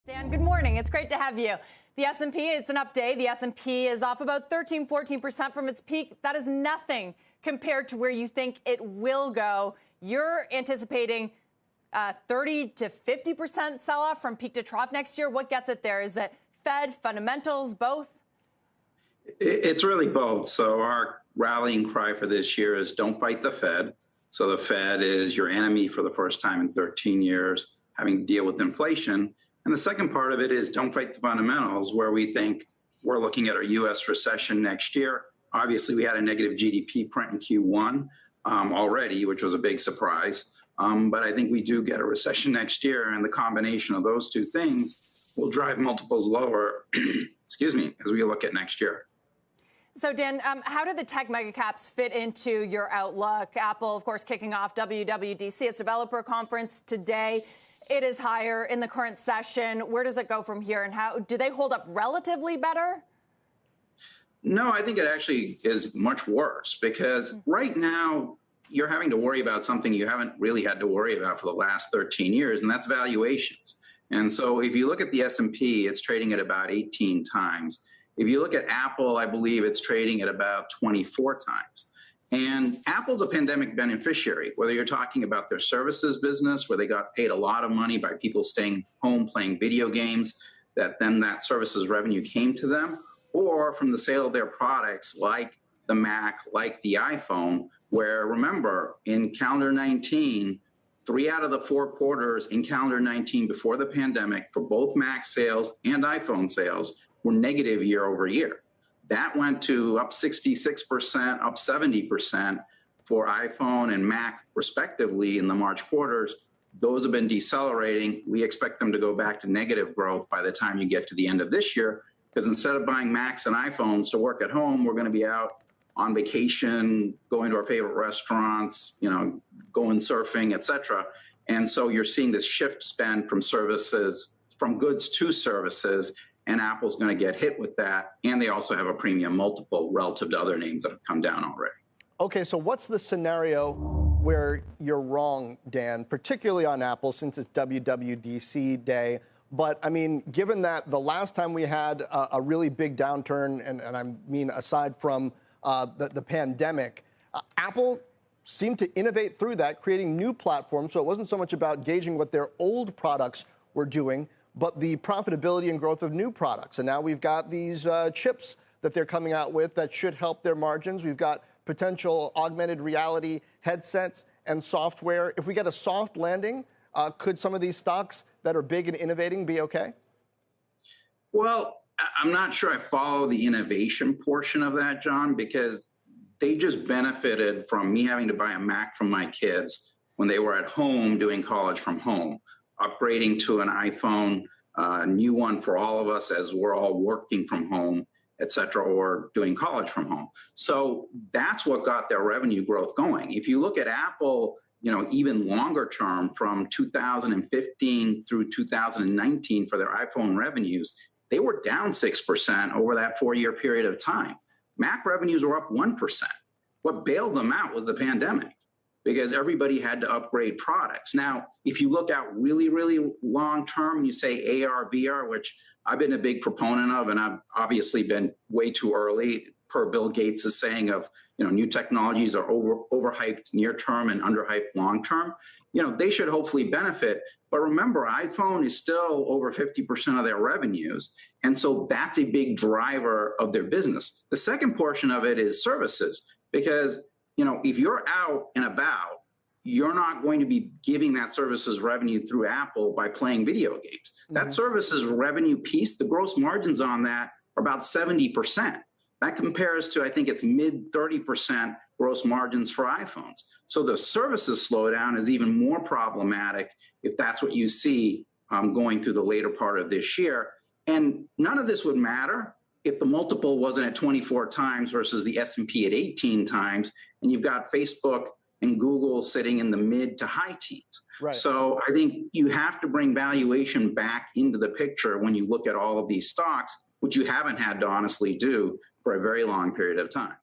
Dan, good morning. It's great to have you. The S&P, it's an update. The S&P is off about 14% from its peak. That is nothing compared to where you think it will go. You're anticipating 30 to 50% sell-off from peak to trough next year. What gets it there? Is it Fed, fundamentals, both? It's really both. So our rallying cry for this year is don't fight the Fed. So the Fed is your enemy for the first time in 13 years, having to deal with inflation. And the second part of it is don't fight the fundamentals, where we think we're looking at a U.S. recession next year. Obviously, we had a negative GDP print in Q1 already, which was a big surprise. But I think we do get a recession next year, and the combination of those two things will drive multiples lower, excuse me, as we look at next year. So, Dan, how do the tech megacaps fit into your outlook? Apple, of course, kicking off WWDC, its developer conference today. It is higher in the current session. Where does it go from here, and how do they hold up relatively better? No, I think it actually is much worse, because right now you're having to worry about something you haven't really had to worry about for the last 13 years, and that's valuations. And so if you look at the S&P, it's trading at about 18 times. If you look at Apple, I believe it's trading at about 24 times. And Apple's a pandemic beneficiary, whether you're talking about their services business, where they got paid a lot of money by people staying home playing video games, that then that services revenue came to them, or from the sale of their products like the Mac, like the iPhone, where, remember, in calendar 19, 3 out of the 4 quarters in calendar 19 before the pandemic for both Mac sales and iPhone sales were negative year over year. That went to up 66%, up 70% for iPhone and Mac, respectively, in the March quarters. Those have been decelerating. We expect them to go back to negative growth by the time you get to the end of this year, because instead of buying Macs and iPhones to work at home, we're going to be out on vacation, going to our favorite restaurants, going surfing, et cetera. And so you're seeing this shift spend from services, from goods to services, and Apple's going to get hit with that. And they also have a premium multiple relative to other names that have come down already. Okay, so what's the scenario where you're wrong, Dan, particularly on Apple, since it's WWDC day? But, I mean, given that the last time we had a really big downturn, and I mean aside from the pandemic, Apple seemed to innovate through that, creating new platforms. So it wasn't so much about gauging what their old products were doing, but the profitability and growth of new products. And now we've got these chips that they're coming out with that should help their margins. We've got potential augmented reality headsets and software. If we get a soft landing, could some of these stocks that are big and innovating be okay? Well, I'm not sure I follow the innovation portion of that, John, because they just benefited from me having to buy a Mac from my kids when they were at home doing college from home, upgrading to an iPhone, a new one for all of us as we're all working from home, et cetera, or doing college from home. So that's what got their revenue growth going. If you look at Apple, even longer term, from 2015 through 2019 for their iPhone revenues, they were down 6% over that 4-year period of time. Mac revenues were up 1%. What bailed them out was the pandemic, because everybody had to upgrade products. Now, if you look out really, really long term, you say AR, VR, which I've been a big proponent of, and I've obviously been way too early, per Bill Gates' saying of, new technologies are overhyped near term and underhyped long term. They should hopefully benefit. But remember, iPhone is still over 50% of their revenues. And so that's a big driver of their business. The second portion of it is services, because if you're out and about, you're not going to be giving that services revenue through Apple by playing video games. That services revenue piece, the gross margins on that are about 70%. That compares to, I think it's mid 30% gross margins for iPhones. So the services slowdown is even more problematic if that's what you see going through the later part of this year. And none of this would matter if the multiple wasn't at 24 times versus the S&P at 18 times, and you've got Facebook and Google sitting in the mid to high teens. Right. So I think you have to bring valuation back into the picture when you look at all of these stocks, which you haven't had to honestly do for a very long period of time.